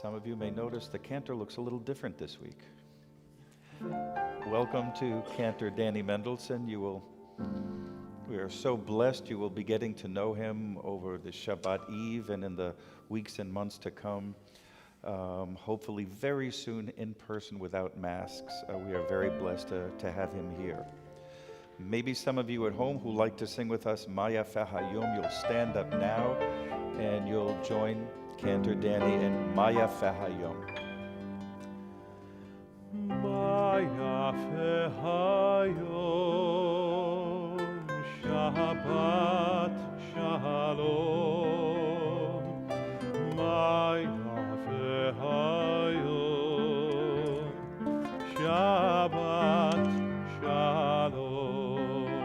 Some of you may notice the cantor looks a little different this week. Welcome to Cantor Danny Mendelson. We are so blessed you will be getting to know him over the Shabbat Eve and in the weeks and months to come. Hopefully very soon in person without masks. We are very blessed to have him here. Maybe some of you at home who like to sing with us Maya Fahayom, you'll stand up now and you'll join Cantor Danny in Maya Fahayom. Maya Fahayom, Shabbat Shalom. Maya Fahayom, Shabbat Shalom.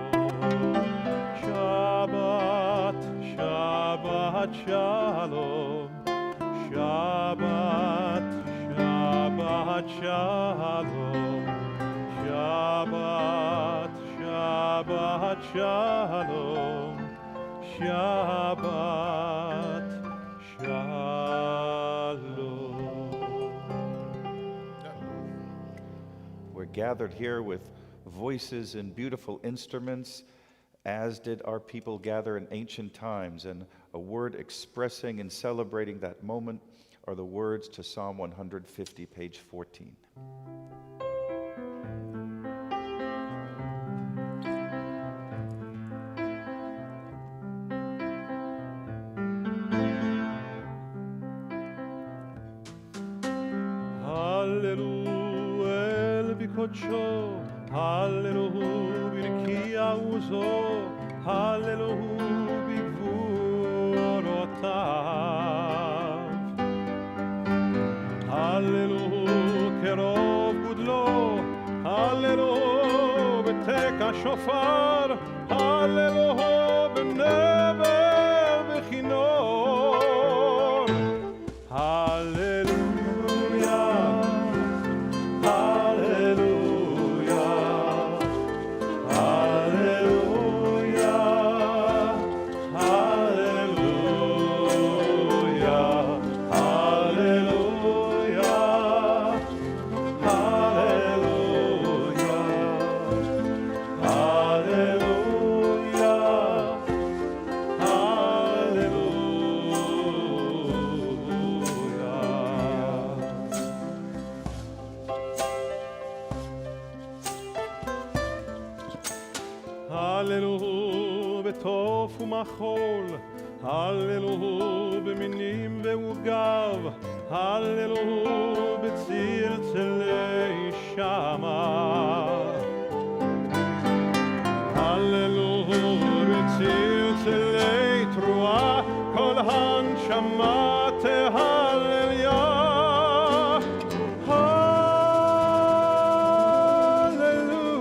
Shabbat, Shabbat Shalom. Shabbat, Shabbat Shalom. Shabbat, Shabbat Shalom. Shabbat Shalom. We're gathered here with voices and beautiful instruments, as did our people gather in ancient times, and a word expressing and celebrating that moment are the words to Psalm 150, page 14. Hallelujah, bikocho, hallelujah, birkiya uzo, hallelujah, bigvurotav. Hallelujah, kerov gudlo, hallelujah, beteka shofar, hallelujah, benever bechinor. Hallelujah, hallelujah, hallelujah, hallelujah, hallelujah, hallelujah, betof umachol, hallelujah, beminim veugav, hallelujah, betzilzelei shama, hallelujah, betzilzelei trua, kol hanshama tehallelujah. Hallelujah,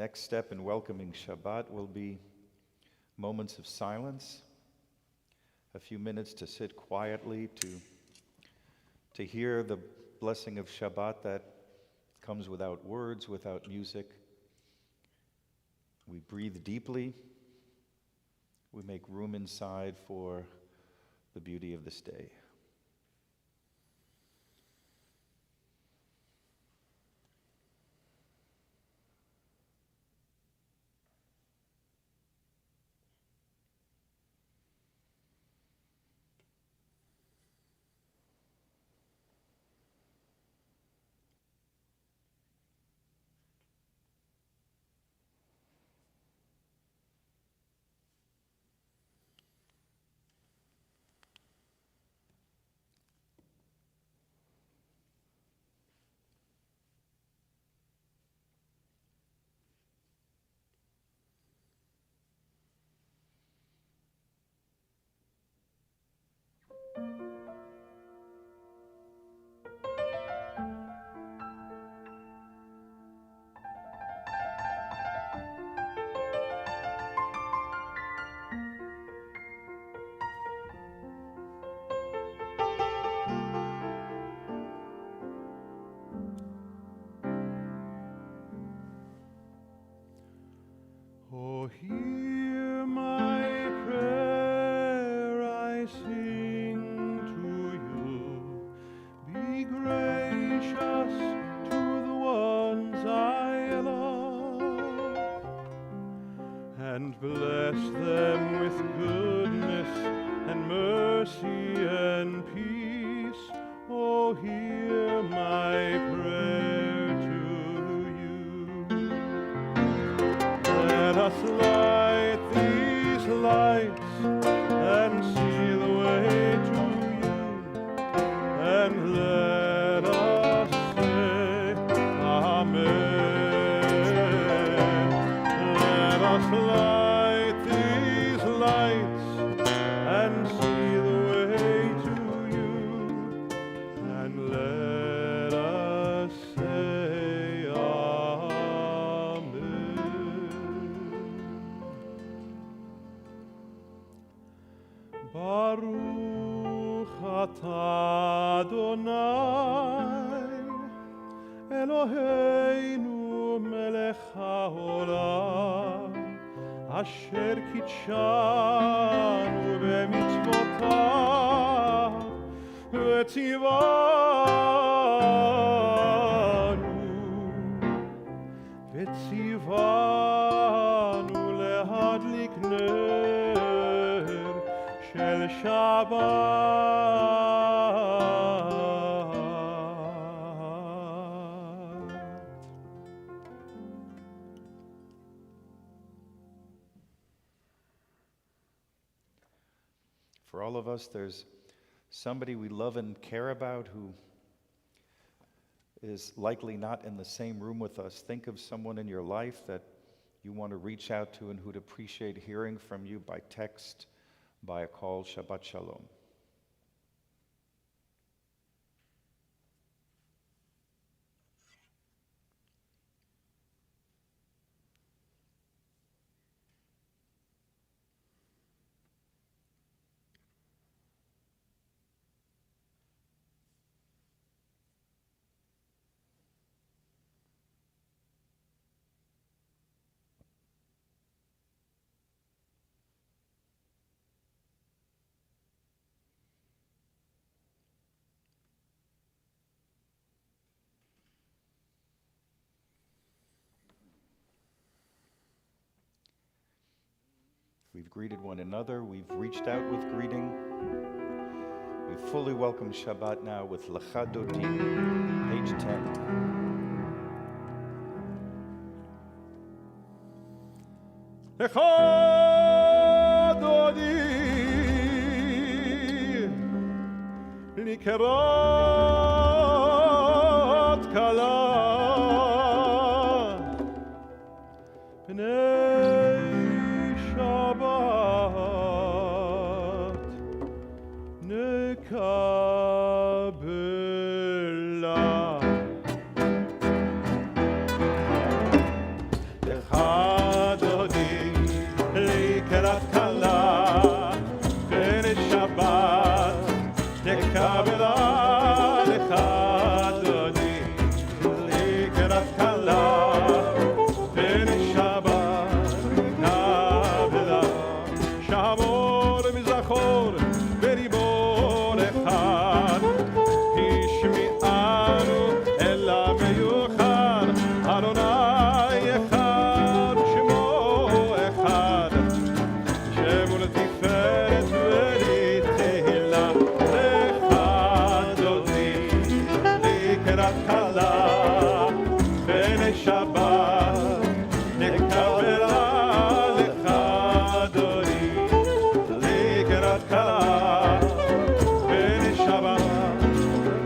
next step in welcoming Shabbat will be moments of silence, a few minutes to sit quietly, to hear the blessing of Shabbat that comes without words, without music. We breathe deeply. We make room inside for the beauty of this day. Oh, hear my prayer I sing to you. Be gracious to the ones I love, and bless them with goodness and mercy and peace. Oh, hear my prayer to you. Let us light these lights and see the way to you, and let us say Amen. Let us light these lights and see the way to you, and let us say Amen. Baruch atah Adonai Eloheinu melech haolam asher kitshanu b'mitzvotav v'tzivanu lehadlik ner shel Shabbat. For all of us, there's somebody we love and care about who is likely not in the same room with us. Think of someone in your life that you want to reach out to and who'd appreciate hearing from you by text, by a call. Shabbat Shalom. We've greeted one another. We've reached out with greeting. We fully welcome Shabbat now with Lecha Dodi, page 10. Lecha Dodi likerot kala b'nei Shabbat nekabela. Lecha נקבלה לך אדוני לקראת כלה ונשבת נקבלה שמור וזכור בריבון אחד השמיענו אל המיוחד אדוני אחד שמו אחד שמו לתפארת ולתהילה לך אדוני לקראת כלה ונשבת נקבלה לך אדוני לקראת כלה ונשבת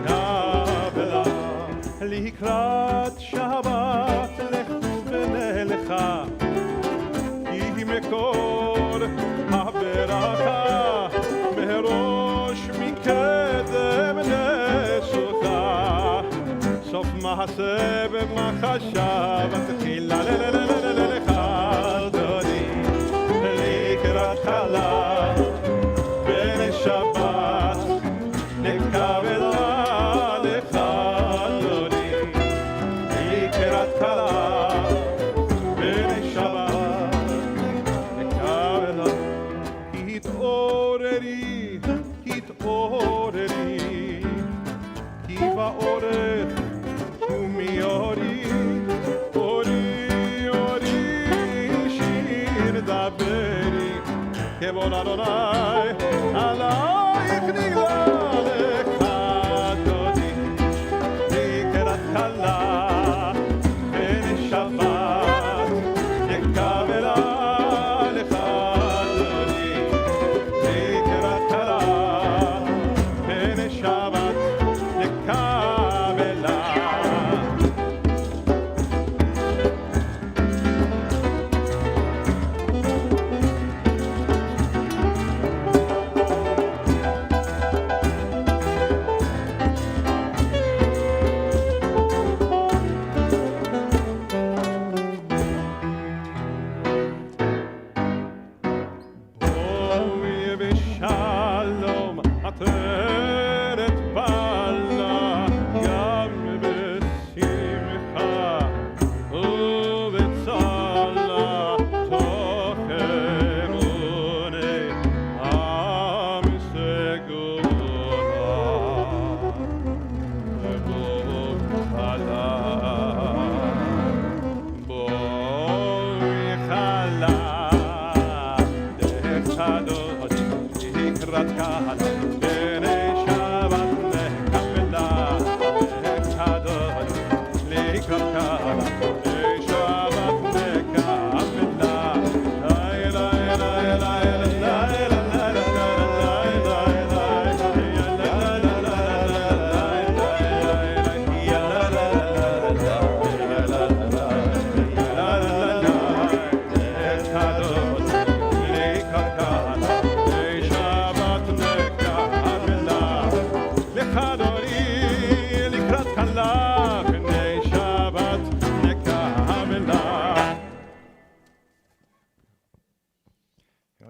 נקבלה לקראת שבת לך ונלכה כי מקור הברכה מראש מקדם נסוכה סוף מעשה במחשבה תחילה לך אדוני לקראת כלה ונשבת נקבלה לך אדוני לקראת כלה ונשבת נקבלה התעוררי התעוררי כי באורך ומיורי אורי אורי שיר דברי כבוד אדוני עלייך נגלה לך אדוני לקראת כלה ונשבת נקבלה לך אדוני לקראת כלה ונשבת נקבלה בואי בשלום עטרת פעלה גם בשמחה ובצלה תוך אמוני עם סגולה ובוא חלה בואי חלה דרך אדוני לקראת כלה ונשבת נקבלה דרך אדוני לקראת כלה ונשבת נקבלה לילה לילה לילה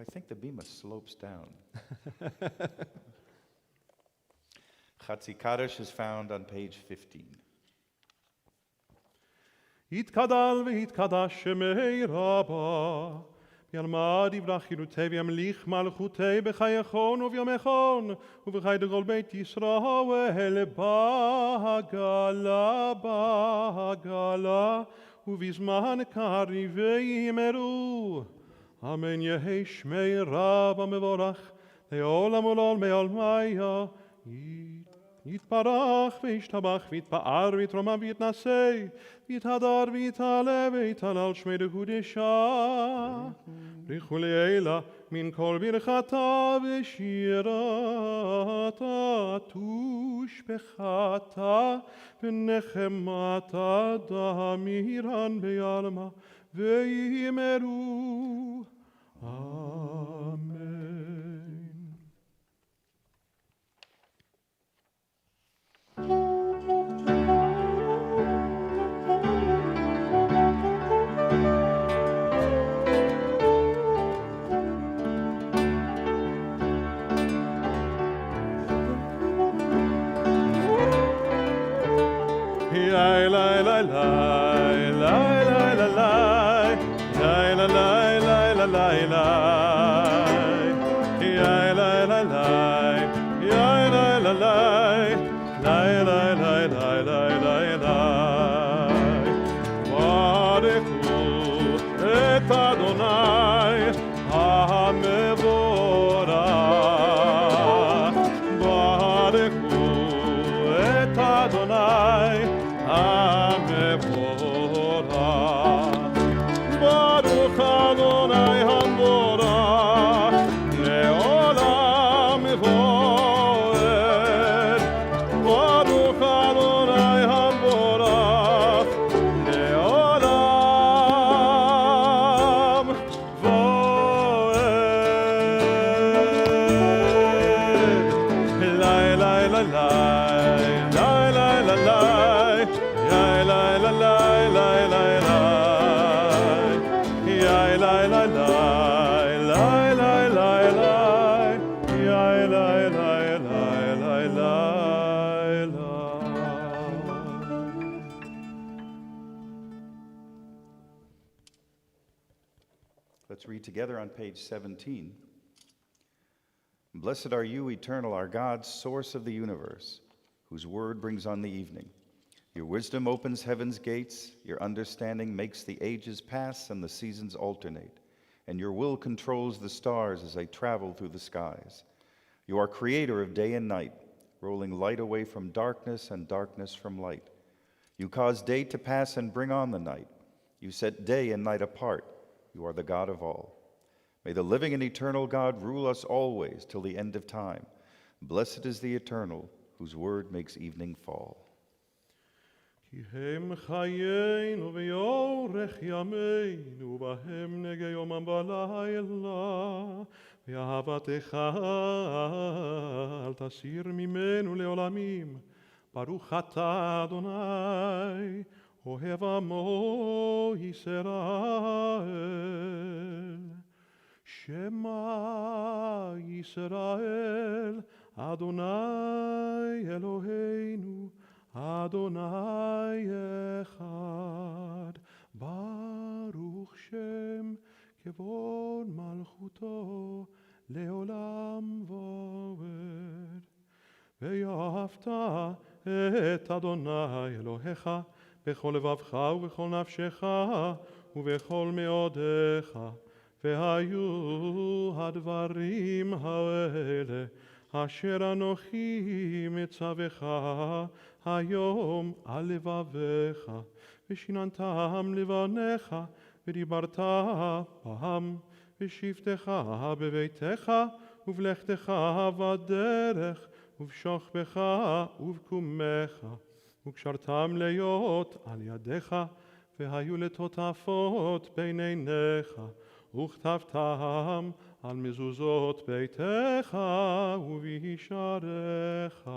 I think the bima slopes down. Chatzi Kaddish is found on page 15. יתקדל ויתקדש שמי רבה ילמד יברח חילותי וימליך מלכותי בחייכון וביומכון ובחי דגול בית ישראל בעגלה ובזמן קריב ויאמרו אמן יהי שמי רב המבורך לעולם ולעולמי עולמיה יתברך וישתבח ויתפאר ויתרומם ויתנשא ויתהדר ויתעלה ויתהלל שמי דקודשה ברכו לעילה מן כל ברכתה ושירתה תושבחתה ונחמתה דמירן ביעלמה ויאמרו אמן. Yai lai lai lai, lai lai lai lai, yai lai lai lai lai lai lai, yai lai lai lai, yai lai lai lai, lai lai lai lai lai lai lai. Barechu et Adonai HaMevorach, Barechu et Adonai HaMevorach, Baruch Adonai HaMevorach, Le'olam Voed, Baruch Adonai HaMevorach, Le'olam Voed. Lai lai lai lai, lai lai lai lai, yai lai lai lai lai lai lai, yai lai lai lai, lai lai lai lai, yai lai lai lai lai lai lai. Let's read together on page 17. Blessed are you, eternal, our God, source of the universe, whose word brings on the evening. Your wisdom opens heaven's gates, your understanding makes the ages pass and the seasons alternate, and your will controls the stars as they travel through the skies. You are creator of day and night, rolling light away from darkness and darkness from light. You cause day to pass and bring on the night. You set day and night apart. You are the God of all. May the living and eternal God rule us always till the end of time. Blessed is the eternal, whose word makes evening fall. כי הם חיינו ויורך ימינו, בהם נגע יומם ולילה, ואהבתך אל תסיר ממנו לעולמים. ברוך אתה אדוני, אוהב עמו ישראל. שמע ישראל, אדוני אלוהינו, Adonai Echad, Baruch Shem, Kevod Malchuto, Leolam Voed. ואהבת את אדוני אלוהיך בכל לבבך ובכל נפשך ובכל מאודיך, והיו הדברים האלה אשר אנוכי מצווך היום על לבביך, ושיננתם לבניך, ודיברת בהם, ושבתך בביתך, ובלכתך בדרך, ובשוכבך ובקומך, וקשרתם להיות על ידיך, והיו לטוטפות בין עיניך, וכתבתם על מזוזות ביתך ובישעריך,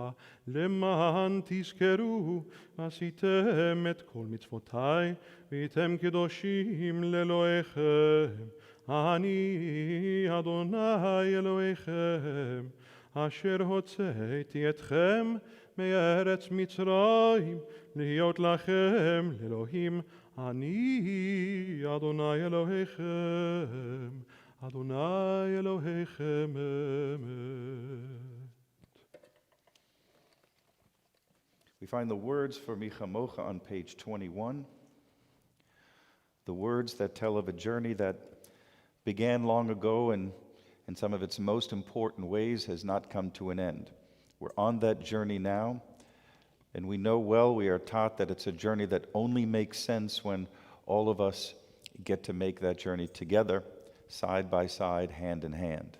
למען תזכרו ועשיתם את כל מצוותי, והייתם קדושים לאלוהיכם. אני אדוני אלוהיכם, אשר הוצאתי אתכם מארץ מצרים, להיות לכם לאלוהים. אני אדוני אלוהיכם, אדוני אלוהיכם אמת. We find the words for Michamocha on page 21, the words that tell of a journey that began long ago and in some of its most important ways has not come to an end. We're on that journey now, and we know well, we are taught that it's a journey that only makes sense when all of us get to make that journey together, side by side, hand in hand.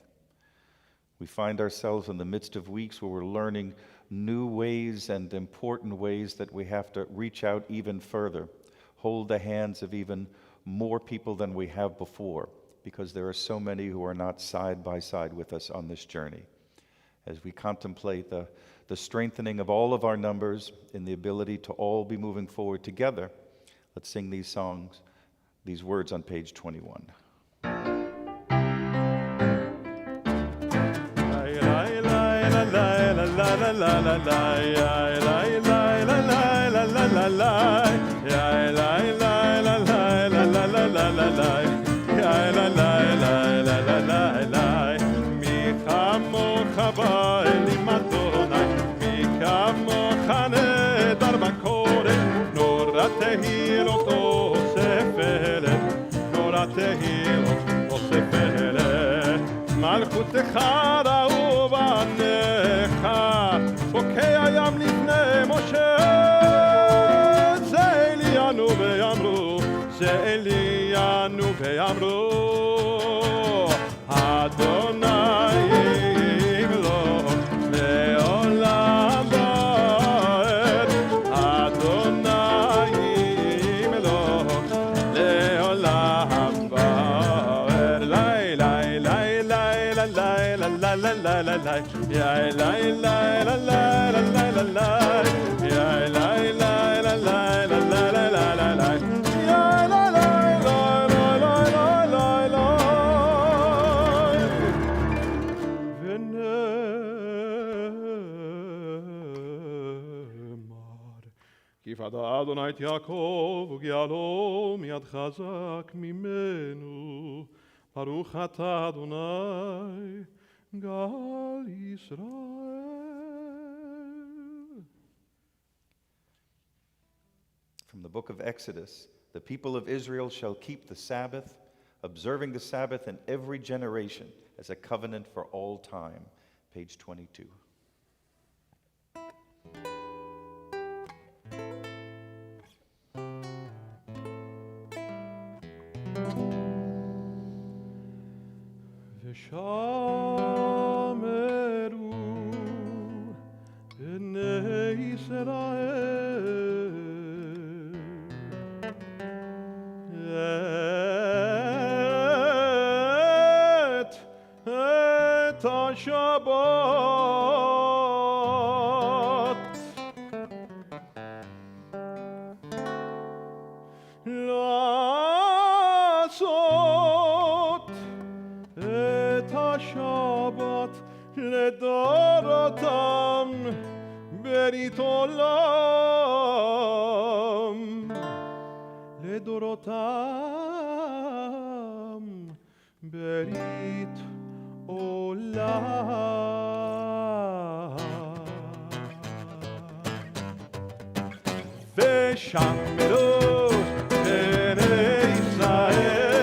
We find ourselves in the midst of weeks where we're learning new ways and important ways that we have to reach out even further, hold the hands of even more people than we have before, because there are so many who are not side by side with us on this journey. As we contemplate the strengthening of all of our numbers in the ability to all be moving forward together, let's sing these songs, these words on page 21. La la la la la la la la la la la la la מלכותך ובניך, בוקע ים לפני משה. זה אלינו ויאמרו, זה אלינו ויאמרו, אדוני ימלוך לעולם ועד, אדוני ימלוך לעולם ועד. לי לי לי לי לי לי לי לי לי ya la la la la la la la la ya la la la la la la la la la la ya la la la la la la la la venemar ki fada Adonai et Yaakov u'gialo miad chazak mimenu baruch ata Adonai Gal Yisrael. From the book of Exodus, the people of Israel shall keep the Sabbath, observing the Sabbath in every generation as a covenant for all time. Page 22. Shameru bnei Yisrael et ha-Shabbat לעשות Shabbat לדורותם ברית עולם לדורותם ברית עולם ושמרו בני ישראל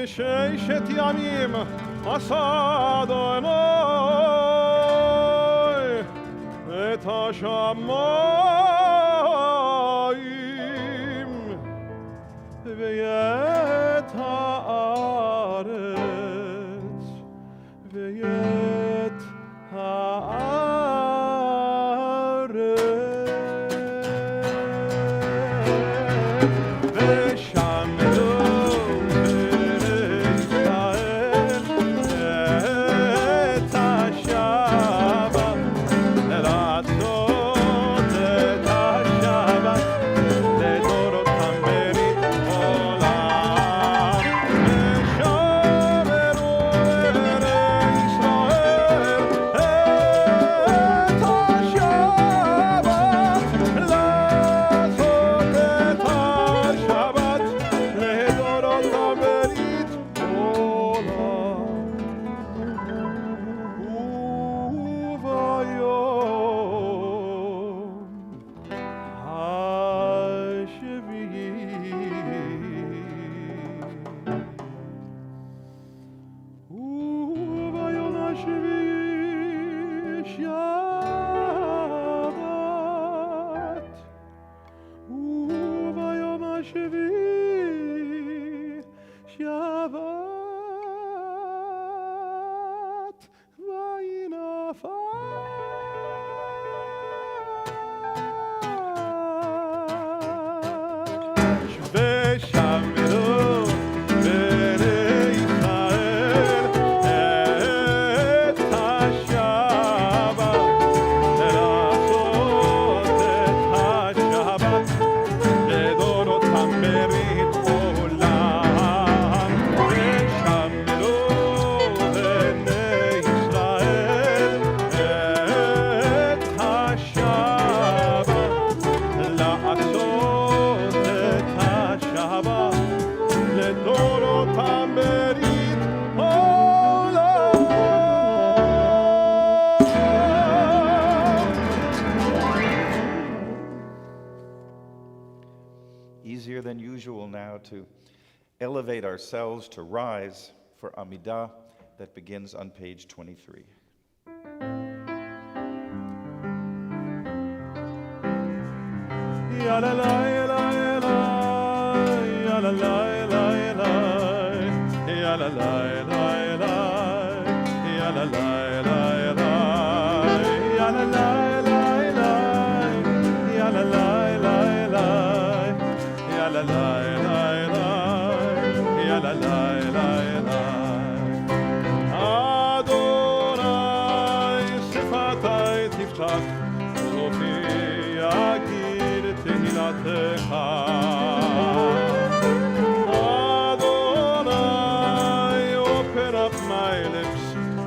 ששת ימים עשה אדוני את השמיים ואת הארץ ואת הארץ ושמרו בני ישראל את השבת, לעשות את השבת לדורותם ברית עולם. ושמרו בני ישראל את השבת, לעשות את השבת לדורותם ברית עולם. Easier than usual now to elevate ourselves to rise for Amidah that begins on page 23. Ya la la ya la ya la, ya la la ya la ya la, ya la la ya la ya la, ya la la ya la ya la, ya la la ya la ya la, ya la la ya la ya la, ya la la ya la ya la, ya la la ya la ya la. Adonai sifatai tiftach ufi yagir tehilatecha. Adonai, open up my lips,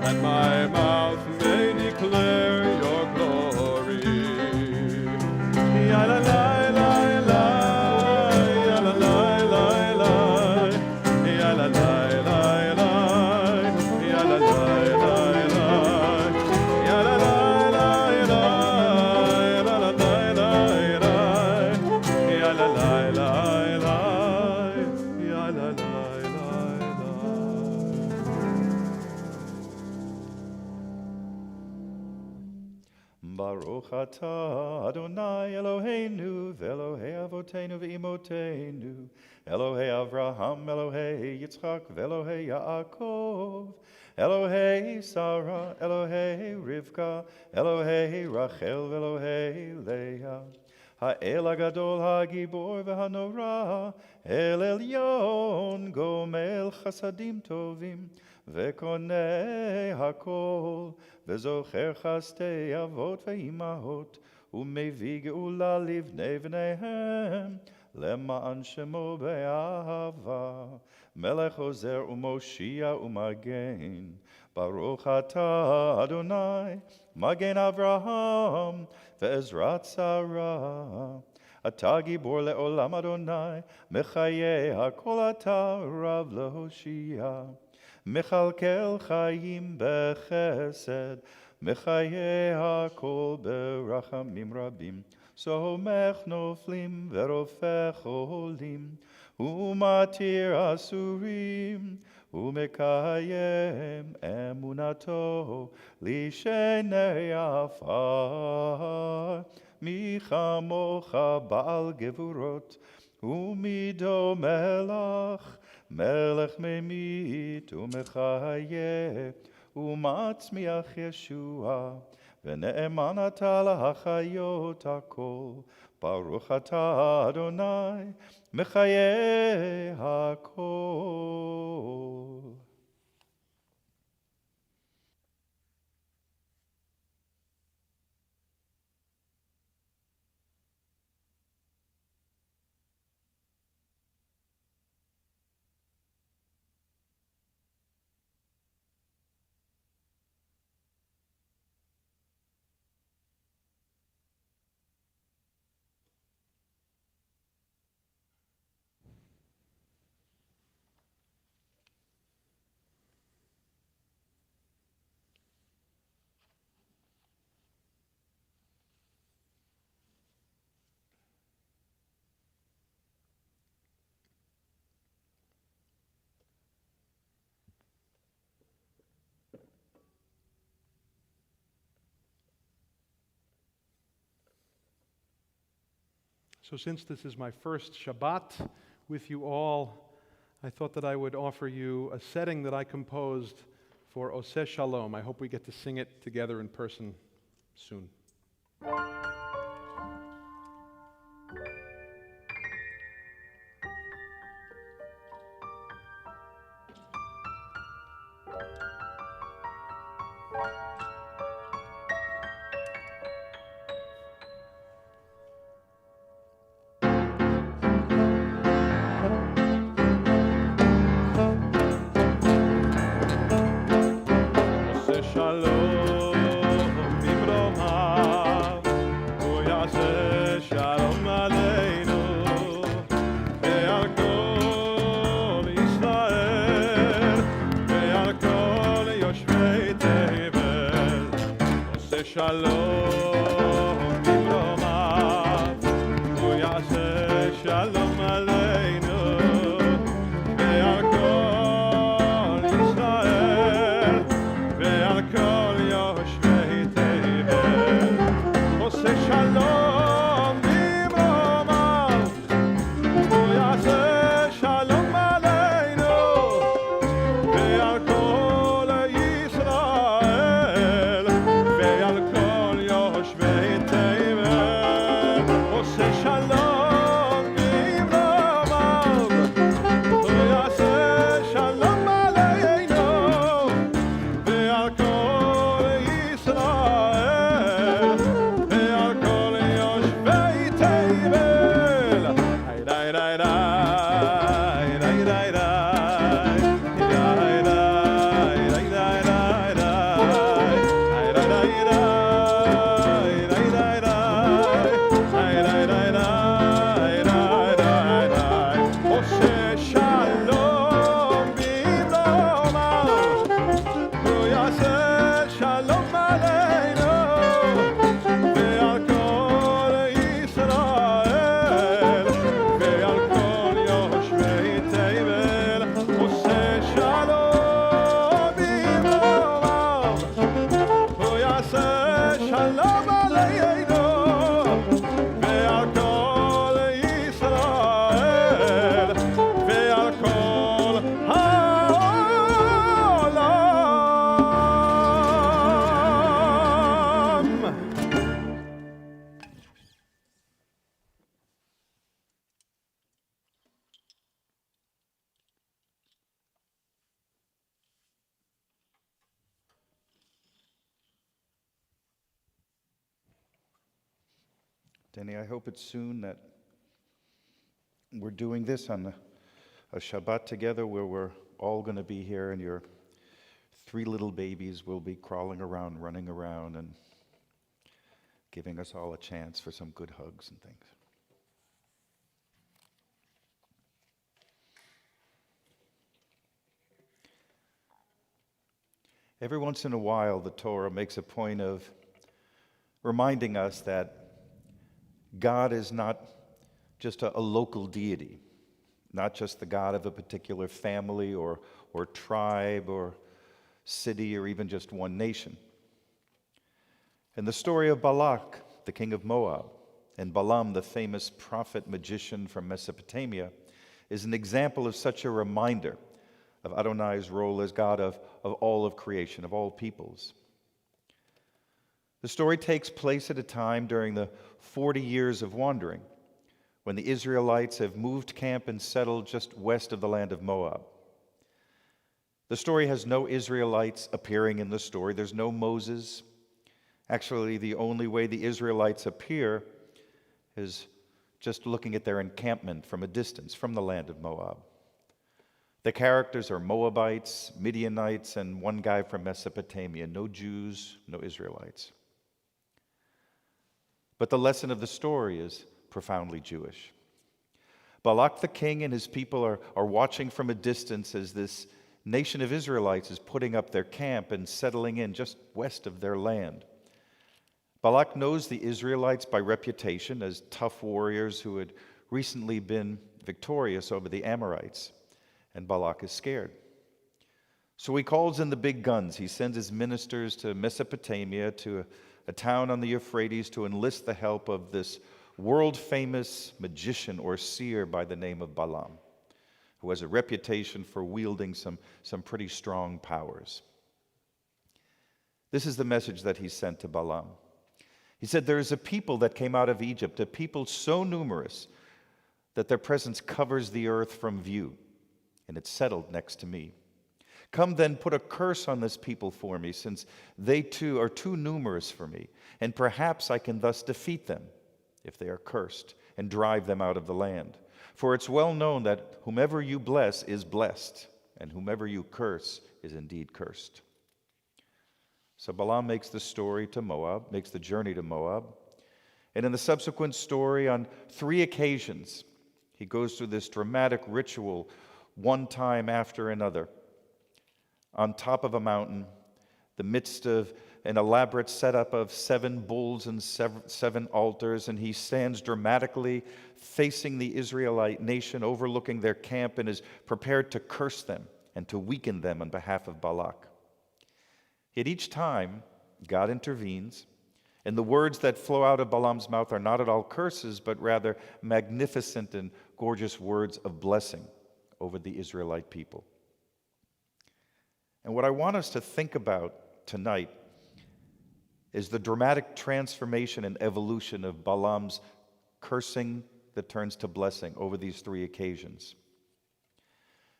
and my mouth may declare your glory. Ya la la la la, ya la la la la, ya la la la la, ya la la la la, ya la la la la, ya la la la la, ya la la la la, ya la la la la. Baruch atah Adonai Eloheinu ve'Elohei Avoteinu ve'imotenu Elohei Avraham Elohei Yitzchak ve'Elohei Yaakov Elohei Sarah Elohei Rivka Elohei Rachel ve'Elohei Leah Ha'el HaGadol HaGibor ve'Hanora El Elyon Gomel Chasadim Tovim וקונה הכל, וזוכר חסדי אבות ואימהות, ומביא גאולה לבני בניהם, למען שמו באהבה. מלך עוזר ומושיע ומגן, ברוך אתה אדוני, מגן אברהם, ועזרת שרה. אתה גיבור לעולם אדוני, מחיי הכל אתה רב להושיע. מכלכל חיים בחסד, מחיי הכל ברחמים רבים. סומך נופלים ורופא חולים, ומתיר אסורים, ומקיים אמונתו לשני עפר. מי כמוך בעל גבורות, ומידו מלך, מלך ממית ומחיה, ומצמיח ישוע, ונאמן אתה להחיות הכל. ברוך אתה אדוני, מחיי הכל. So since this is my first Shabbat with you all, I thought that I would offer you a setting that I composed for Oseh Shalom. I hope we get to sing it together in person soon. Shalom bimromav, hu yaseh shalom aleinu, ve'al kol Yisrael, ve'al kol yoshvei tevel. Oseh shalom bimromav, hu yaseh shalom aleinu, ve'al kol Yisrael, ve'al kol yoshvei tevel. Oseh shalom bimromav, hu yaseh shalom aleinu, ve'al kol Yisrael, ve'al kol yoshvei tevel. Ay, day, day, day, day, day, day. Day, day, day, day, day, day. Ay, day, day, day, day, day, day. Ay, day, day, day, day, day, day. Oseh shalom bimromav, hu yaseh shalom aleinu, ve'al kol Yisrael, ve'al kol yoshvei tevel. Oseh shalom bimromav, hu yaseh shalom aleinu, ve'al kol Yisrael, ve'al kol ha'olam. Denny, I hope it's soon that we're doing this on a Shabbat together where we're all going to be here and your three little babies will be crawling around, running around, and giving us all a chance for some good hugs and things. Every once in a while, the Torah makes a point of reminding us that God is not just a local deity, not just the God of a particular family or tribe or city or even just one nation. And the story of Balak, the king of Moab, and Balaam, the famous prophet magician from Mesopotamia, is an example of such a reminder of Adonai's role as God of all of creation, of all peoples. The story takes place at a time during the 40 years of wandering, when the Israelites have moved camp and settled just west of the land of Moab. The story has no Israelites appearing in the story. There's no Moses. Actually, the only way the Israelites appear is just looking at their encampment from a distance, from the land of Moab. The characters are Moabites, Midianites, and one guy from Mesopotamia. No Jews, no Israelites. But the lesson of the story is profoundly Jewish. Balak the king and his people are watching from a distance as this nation of Israelites is putting up their camp and settling in just west of their land. Balak knows the Israelites by reputation as tough warriors who had recently been victorious over the Amorites, and Balak is scared. So he calls in the big guns. He sends his ministers to Mesopotamia, to a town on the Euphrates, to enlist the help of this world-famous magician or seer by the name of Balaam, who has a reputation for wielding some pretty strong powers. This is the message that he sent to Balaam. He said, "There is a people that came out of Egypt, a people so numerous that their presence covers the earth from view, and it's settled next to me. Come then, put a curse on this people for me, since they too are too numerous for me, and perhaps I can thus defeat them, if they are cursed, and drive them out of the land. For it's well known that whomever you bless is blessed, and whomever you curse is indeed cursed." So Balaam makes the journey to Moab. And in the subsequent story, on 3 occasions, he goes through this dramatic ritual, one time after another, on top of a mountain, the midst of an elaborate setup of 7 bulls and 7 altars, and he stands dramatically facing the Israelite nation, overlooking their camp, and is prepared to curse them and to weaken them on behalf of Balak. Yet each time, God intervenes, and the words that flow out of Balaam's mouth are not at all curses, but rather magnificent and gorgeous words of blessing over the Israelite people. And what I want us to think about tonight is the dramatic transformation and evolution of Balaam's cursing that turns to blessing over these 3 occasions.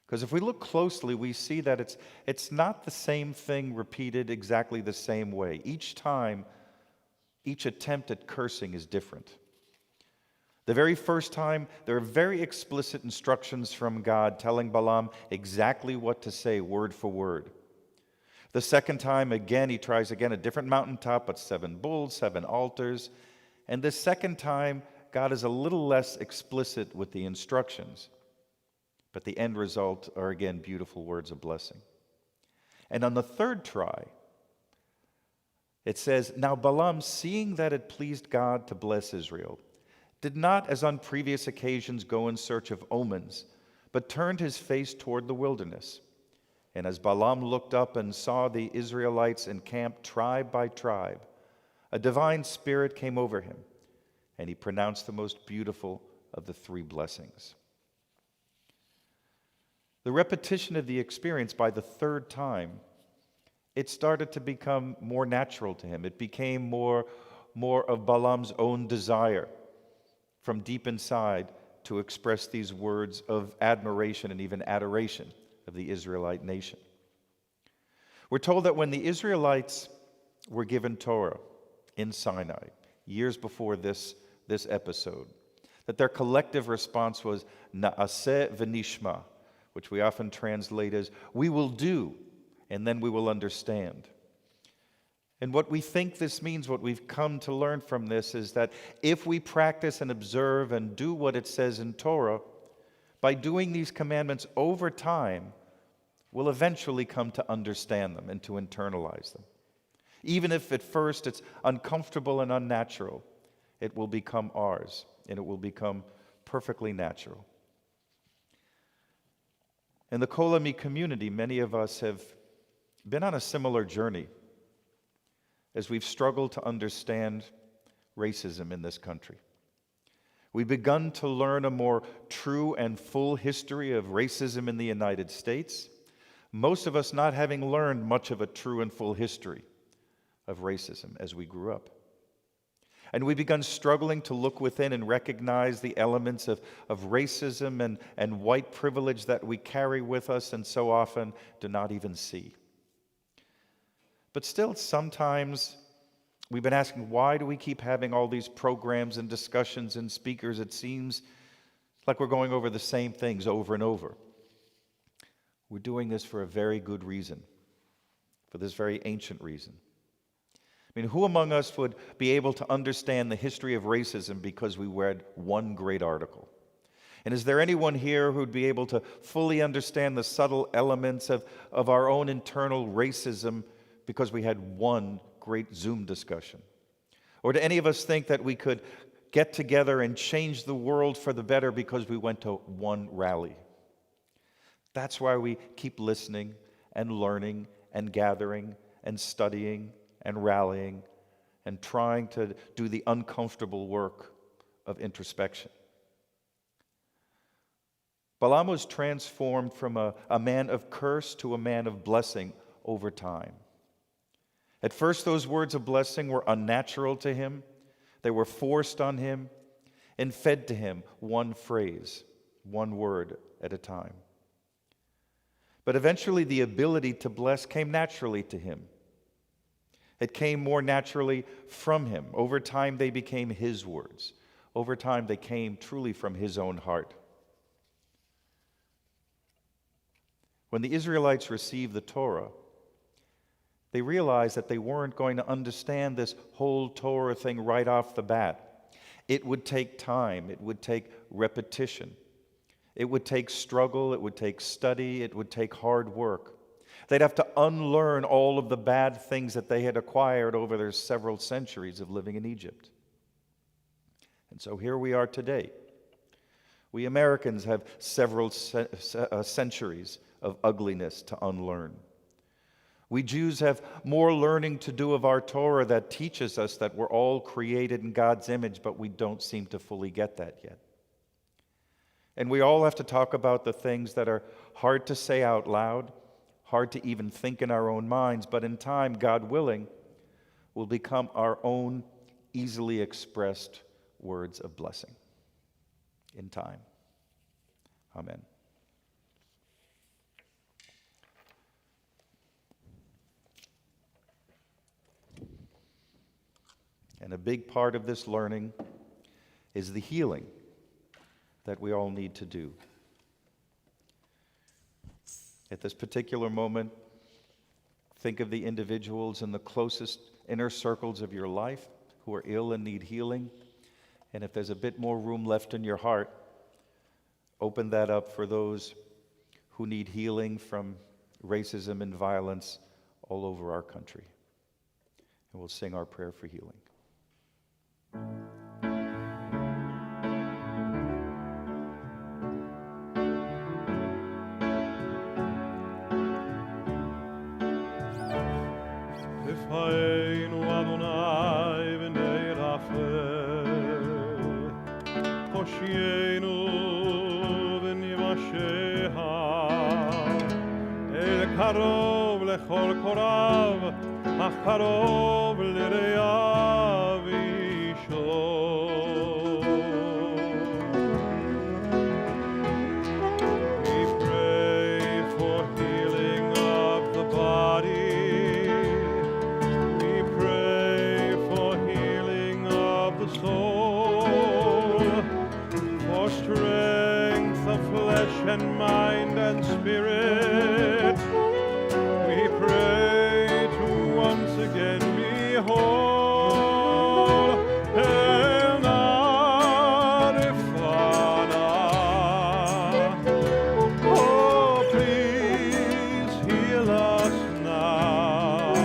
Because if we look closely, we see that it's not the same thing repeated exactly the same way. Each time, each attempt at cursing is different. The very first time, there are very explicit instructions from God telling Balaam exactly what to say, word for word. The second time, again, he tries again a different mountaintop, but 7 bulls, 7 altars. And the second time, God is a little less explicit with the instructions. But the end result are again beautiful words of blessing. And on the third try, it says, "Now Balaam, seeing that it pleased God to bless Israel, did not, as on previous occasions, go in search of omens, but turned his face toward the wilderness. And as Balaam looked up and saw the Israelites encamped tribe by tribe, a divine spirit came over him, and he pronounced the most beautiful of the 3 blessings." The repetition of the experience by the third time, it started to become more natural to him. It became more of Balaam's own desire from deep inside to express these words of admiration and even adoration of the Israelite nation. We're told that when the Israelites were given Torah in Sinai, years before this episode, that their collective response was na'aseh v'nishma, which we often translate as, "We will do, and then we will understand." And what we think this means, what we've come to learn from this, is that if we practice and observe and do what it says in Torah, by doing these commandments over time, we'll eventually come to understand them and to internalize them. Even if at first it's uncomfortable and unnatural, it will become ours, and it will become perfectly natural. In the Kol Ami community, many of us have been on a similar journey as we've struggled to understand racism in this country. We've begun to learn a more true and full history of racism in the United States, most of us not having learned much of a true and full history of racism as we grew up. And we've begun struggling to look within and recognize the elements of racism and white privilege that we carry with us and so often do not even see. But still, sometimes we've been asking, why do we keep having all these programs and discussions and speakers? It seems like we're going over the same things over and over. We're doing this for a very good reason, for this very ancient reason. I mean, who among us would be able to understand the history of racism because we read one great article? And is there anyone here who'd be able to fully understand the subtle elements of our own internal racism because we had one great Zoom discussion? Or do any of us think that we could get together and change the world for the better because we went to one rally? That's why we keep listening and learning and gathering and studying and rallying and trying to do the uncomfortable work of introspection. Balaam was transformed from a man of curse to a man of blessing over time. At first, those words of blessing were unnatural to him. They were forced on him and fed to him one phrase, one word at a time. But eventually, the ability to bless came naturally to him. It came more naturally from him. Over time, they became his words. Over time, they came truly from his own heart. When the Israelites received the Torah, they realized that they weren't going to understand this whole Torah thing right off the bat. It would take time. It would take repetition. It would take struggle. It would take study. It would take hard work. They'd have to unlearn all of the bad things that they had acquired over their several centuries of living in Egypt. And so here we are today. We Americans have several centuries of ugliness to unlearn. We Jews have more learning to do of our Torah that teaches us that we're all created in God's image, but we don't seem to fully get that yet. And we all have to talk about the things that are hard to say out loud, hard to even think in our own minds, but in time, God willing, will become our own easily expressed words of blessing. In time. Amen. And a big part of this learning is the healing that we all need to do. At this particular moment, think of the individuals in the closest inner circles of your life who are ill and need healing. And if there's a bit more room left in your heart, open that up for those who need healing from racism and violence all over our country. And we'll sing our prayer for healing. Tefhaenu Adonai v'nei rafeh, Hoshienu v'nivasheha, El karov lechol korav, ach karov l'reav isho. We pray for healing of the body. Soul, for strength of flesh and mind and spirit, we pray to once again be whole. El Narifana. Oh, please heal us now.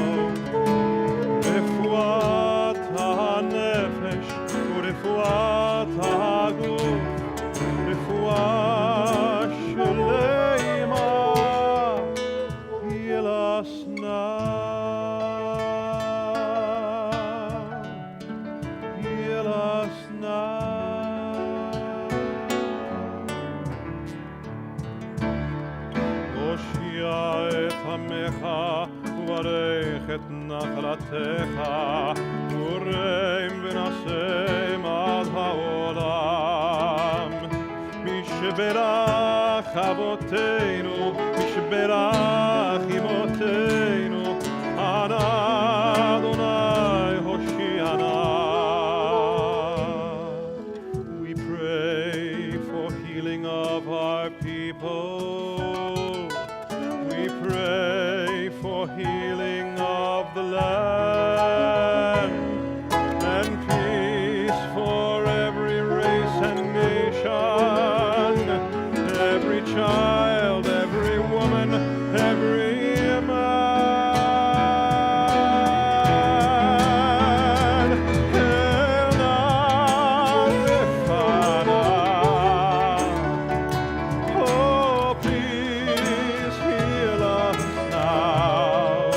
Refuat HaNefesh, Refuat HaGuf, Refuah Shleima, heal us now, heal us now. Hoshia et Hamecha, uvarech et nachlatecha, ureim v'nasem ad ha'olam. Mishberach avoteinu, Mishberach imoteinu, Ana Adonai Hoshiana. We pray for healing of our people. We pray for healing of the land and peace for every race and nation, every child, every woman, every man. El Narifana. Oh, please heal us now.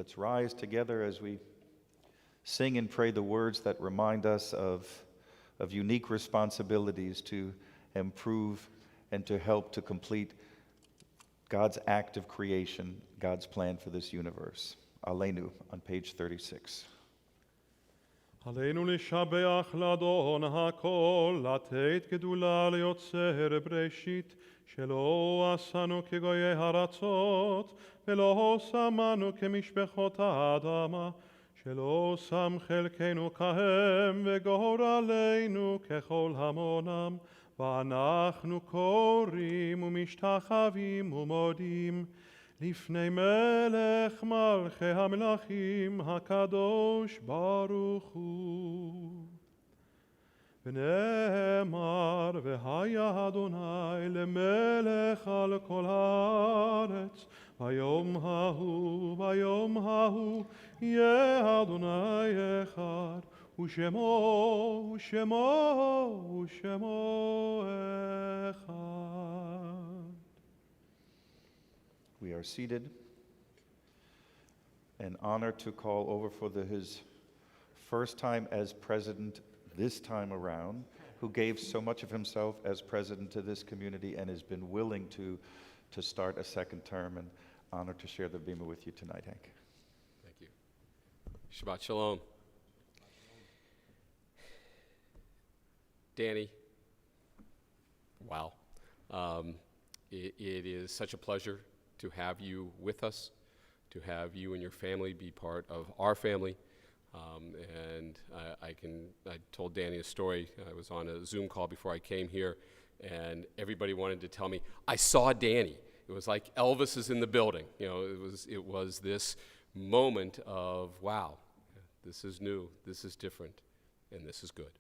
Let's rise together as we sing and pray the words that remind us of unique responsibilities to improve and to help to complete God's act of creation, God's plan for this universe. Aleinu, on page 36. עלינו לשבח לאדון הכל, לתת גדולה ליוצר בראשית, שלא עשנו כגויי ארצות, ולא שמנו כמשפחות האדמה, שלא שם חלקנו כהם, וגורלנו ככל המונם, ואנחנו קוראים ומשתחווים ומודים, לפני מלך מלכי המלכים הקדוש ברוך הוא. ונאמר והיה אדוני למלך על כל הארץ, ביום ההוא יהיה אדוני אחד, ושמו אחד. We are seated. An honor to call over for his first time as president this time around, who gave so much of himself as president to this community and has been willing to start a second term, and honor to share the bima with you tonight, Hank. Thank you. Shabbat Shalom. Danny, wow. It is such a pleasure to have you with us, to have you and your family be part of our family. And I told Danny a story. I was on a Zoom call before I came here, and everybody wanted to tell me, I saw Danny. It was like Elvis is in the building. You know, it was this moment of, wow, this is new, this is different, and this is good.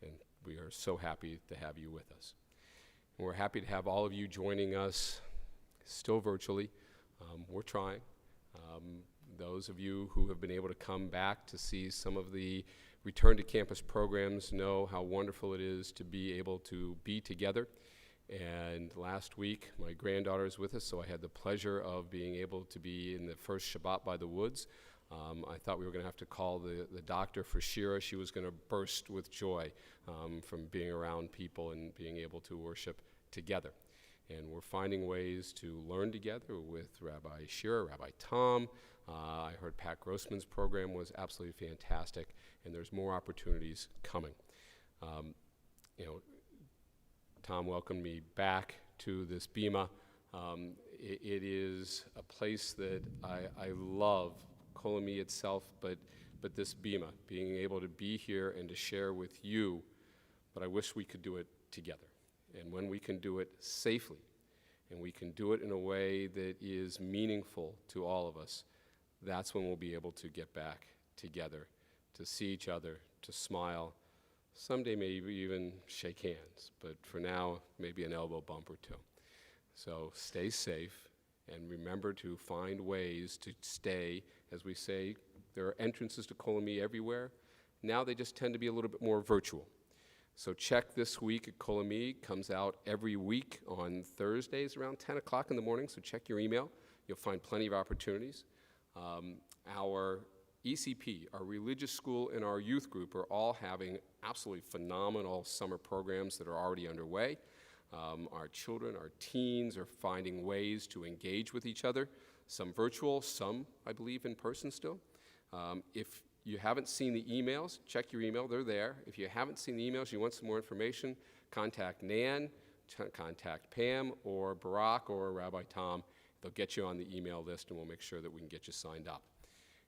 And we are so happy to have you with us. And we're happy to have all of you joining us still virtually. We're trying. Those of you who have been able to come back to see some of the return to campus programs know how wonderful it is to be able to be together. And last week, my granddaughter is with us, so I had the pleasure of being able to be in the first Shabbat by the Woods. I thought we were going to have to call the doctor for Shira. She was going to burst with joy from being around people and being able to worship together. And we're finding ways to learn together with Rabbi Shira, Rabbi Tom. I heard Pat Grossman's program was absolutely fantastic, and there's more opportunities coming. Tom welcomed me back to this bima. It is a place that I love, Kol Ami itself, but this bima, being able to be here and to share with you, but I wish we could do it together. And when we can do it safely, and we can do it in a way that is meaningful to all of us, that's when we'll be able to get back together, to see each other, to smile, someday maybe even shake hands, but for now, maybe an elbow bump or two. So stay safe, and remember to find ways to stay. As we say, there are entrances to Kol Ami everywhere. Now they just tend to be a little bit more virtual. So check this week at Kol Ami. Comes out every week on Thursdays around 10 o'clock in the morning, so check your email. You'll find plenty of opportunities. Our ECP, our religious school, and our youth group are all having absolutely phenomenal summer programs that are already underway. Our children, our teens are finding ways to engage with each other, some virtual, some, I believe, in person still. If you haven't seen the emails, check your email, they're there. If you haven't seen the emails, you want some more information, contact Nan, contact Pam, or Barak, or Rabbi Tom. They'll get you on the email list, and we'll make sure that we can get you signed up.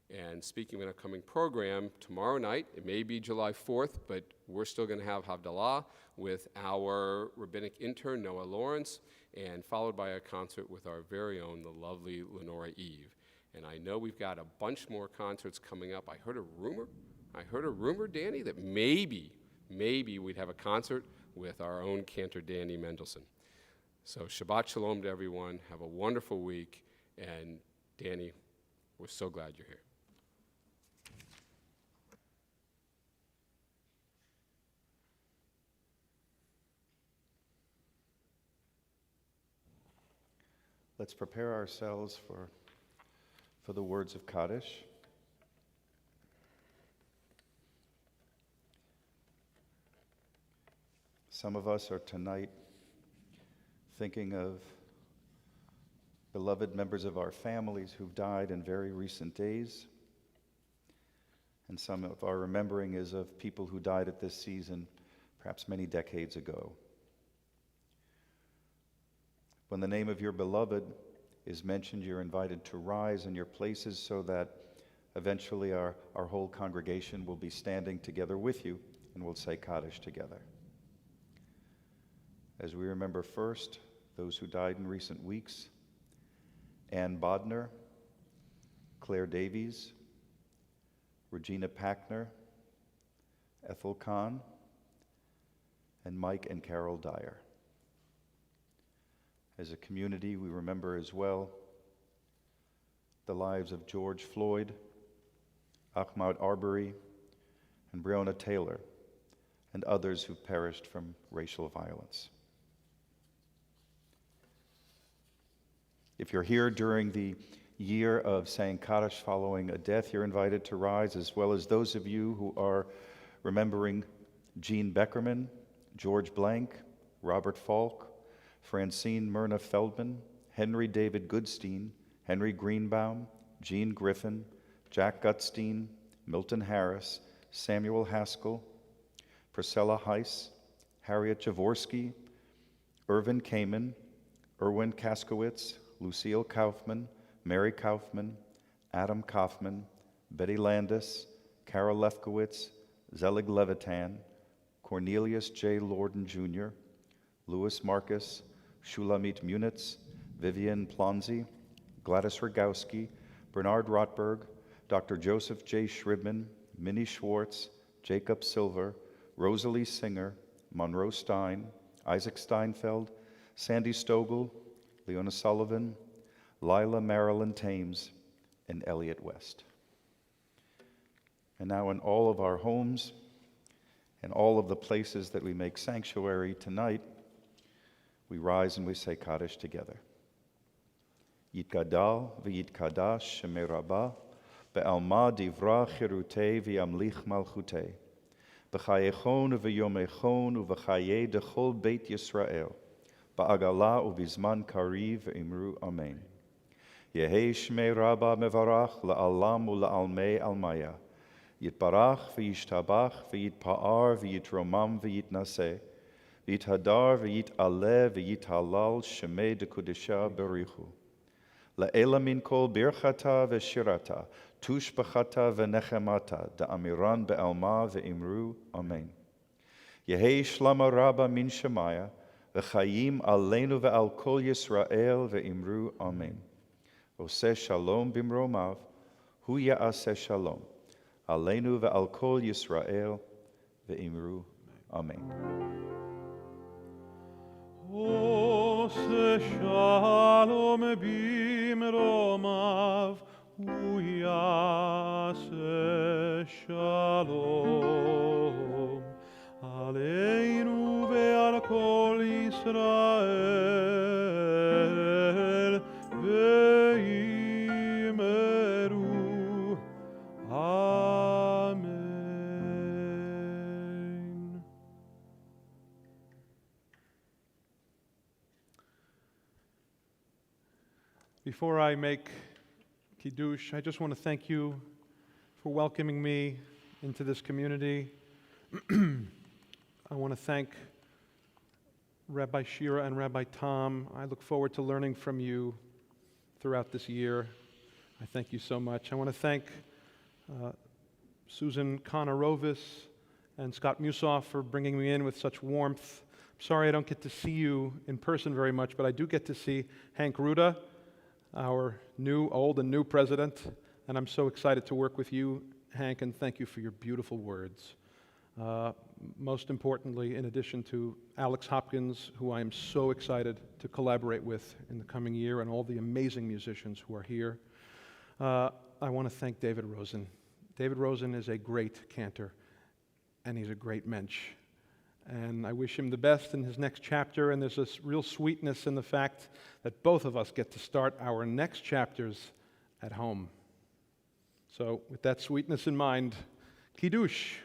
And speaking of an upcoming program, tomorrow night, it may be July 4th, but we're still going to have Havdallah with our rabbinic intern, Noah Lawrence, and followed by a concert with our very own, the lovely Lenora Eve. And I know we've got a bunch more concerts coming up. I heard a rumor, Danny, that maybe we'd have a concert with our own cantor, Danny Mendelson. So Shabbat Shalom to everyone. Have a wonderful week. And Danny, we're so glad you're here. Let's prepare ourselves for for the words of Kaddish. Some of us are tonight thinking of beloved members of our families who've died in very recent days. And some of our remembering is of people who died at this season perhaps many decades ago. When the name of your beloved is mentioned, you're invited to rise in your places so that eventually our whole congregation will be standing together with you and we'll say Kaddish together. As we remember first those who died in recent weeks: Ann Bodner, Claire Davies, Regina Packner, Ethel Kahn, and Mike and Carol Dyer. As a community, we remember as well the lives of George Floyd, Ahmaud Arbery, and Breonna Taylor, and others who perished from racial violence. If you're here during the year of saying Kaddish following a death, you're invited to rise, as well as those of you who are remembering Jean Beckerman, George Blank, Robert Falk, Francine Myrna Feldman, Henry David Goodstein, Henry Greenbaum, Jean Griffin, Jack Gutstein, Milton Harris, Samuel Haskell, Priscilla Heiss, Harriet Jaworski, Irvin Kamen, Erwin Kaskowitz, Lucille Kaufman, Mary Kaufman, Adam Kaufman, Betty Landis, Carol Lefkowitz, Zelig Levitan, Cornelius J. Lorden Jr., Louis Marcus, Shulamit Munitz, Vivian Plonzi, Gladys Rogowski, Bernard Rotberg, Dr. Joseph J. Shribman, Minnie Schwartz, Jacob Silver, Rosalie Singer, Monroe Stein, Isaac Steinfeld, Sandy Stogel, Leona Sullivan, Lila Marilyn Thames, and Elliot West. And now in all of our homes and all of the places that we make sanctuary tonight, we rise and we say Kaddish together. Yitgadal v'yitkadash shemei Rabbah, be'alma divra chirutei v'yamlich malchutei, b'chayechon v'yomechon u'v'chayei dechol beit Yisrael, ba'agala u'vizman kariv v'imru amen. Yehei shmei Rabbah mevarach la'alam u'la'almei almaya, yitbarach v'yishtabach v'yitpa'ar v'yitromam v'yitnaseh, v'yithadar v'yitaleh v'yithalal shemei dekudesha berichu. La'ela min kol birchata v'shirata, tushbachata v'nechemata, da'amiran be'alma v'imru amen. Yehei shlama Rabbah min shemaya, v'chayim aleinu ve'al kol Yisrael v'imru amen. Oseh shalom bimromav, hu ya'aseh shalom, aleinu ve'al kol Yisrael v'imru amen. Oseh shalom bimromav, hu ya'aseh shalom, aleinu ve'al kol Yisrael v'imru amen. Before I make Kiddush, I just want to thank you for welcoming me into this community. I want to thank Rabbi Shira and Rabbi Tom. I look forward to learning from you throughout this year. I thank you so much. I want to thank Susan Conorovis and Scott Musoff for bringing me in with such warmth. I'm sorry I don't get to see you in person very much, but I do get to see Hank Ruda, our old and new president, and I'm so excited to work with you, Hank, and thank you for your beautiful words. Most importantly, in addition to Alex Hopkins, who I am so excited to collaborate with in the coming year, and all the amazing musicians who are here, I want to thank David Rosen. David Rosen is a great cantor, and he's a great mensch. And I wish him the best in his next chapter, and there's this real sweetness in the fact that both of us get to start our next chapters at home. So with that sweetness in mind, Kiddush.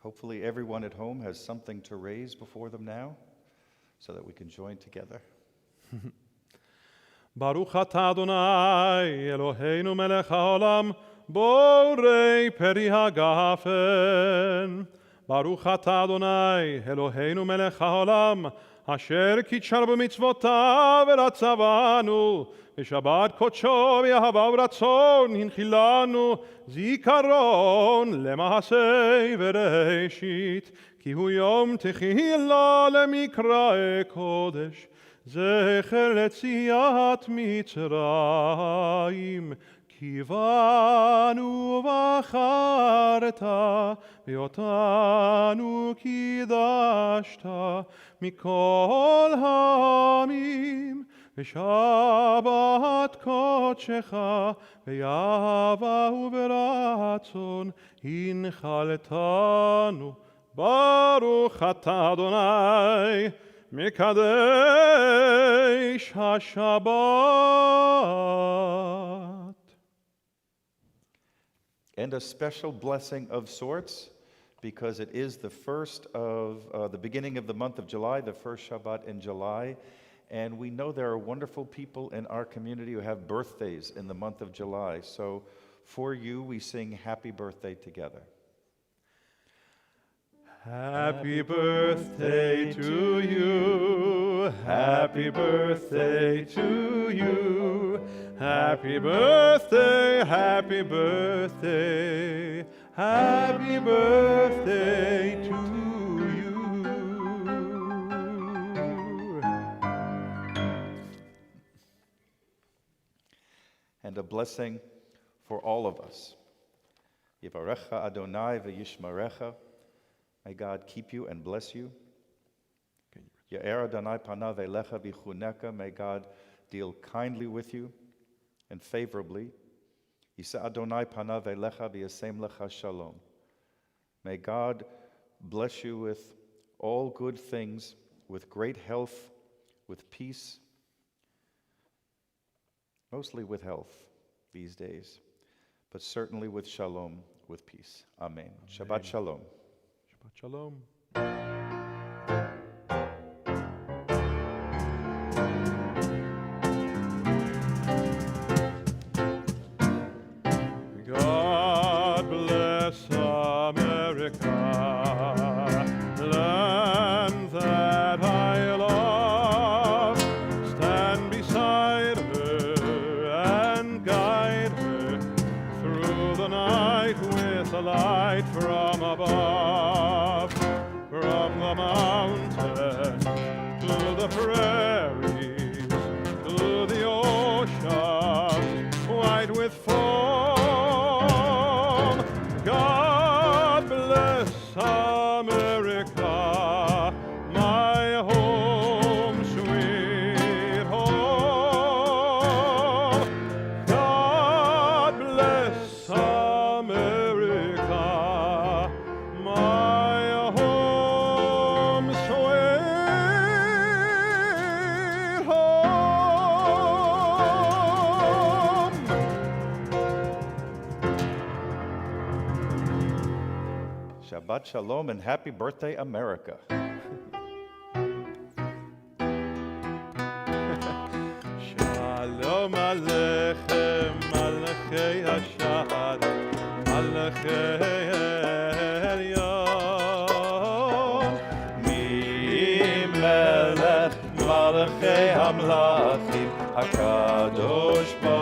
Hopefully everyone at home has something to raise before them now so that we can join together. Baruch atah Adonai Eloheinu melech haolam borei peri hagafen. Baruch atah Adonai Eloheinu melech haolam asher kitshar b'mitzvotav v'ratzavanu v'shabbat kodsho v'yahava v'ratzon hinchilanu zikaron lemahasei v'reishit ki hu yom techila lemikrae kodesh זכר ליציאת מצרים, כי באנו ובחרת, ואותנו קידשת מכל העמים, ושבת קודשך, באהבה וברצון, הנחלתנו, ברוך אתה אדוני, Mekadesh HaShabbat. And a special blessing of sorts, because it is the first of the beginning of the month of July, the first Shabbat in July. And we know there are wonderful people in our community who have birthdays in the month of July. So for you, we sing happy birthday together. Happy birthday to you, happy birthday to you, happy birthday, happy birthday, happy birthday to you. And a blessing for all of us. Yivarecha Adonai v'yishmarecha. May God keep you and bless you. Ya'er Adonai panav elecha v'chuneka. May God deal kindly with you and favorably. Yisa Adonai panav elecha v'yasem lecha shalom. May God bless you with all good things, with great health, with peace, mostly with health these days, but certainly with shalom, with peace. Amen. Shabbat shalom. Shalom. God bless America, land that I love. Stand beside her and guide her through the night with a light from above. From the mountain to the prairies, to the ocean, white with foam. God bless America, my home, sweet home. God bless America, my home, sweet home. Shabbat shalom and happy birthday, America. Shalom Aleichem, Malachei Hashad, Malachei Elyon. Mi melech Malachei Hamlachim, HaKadosh Baruch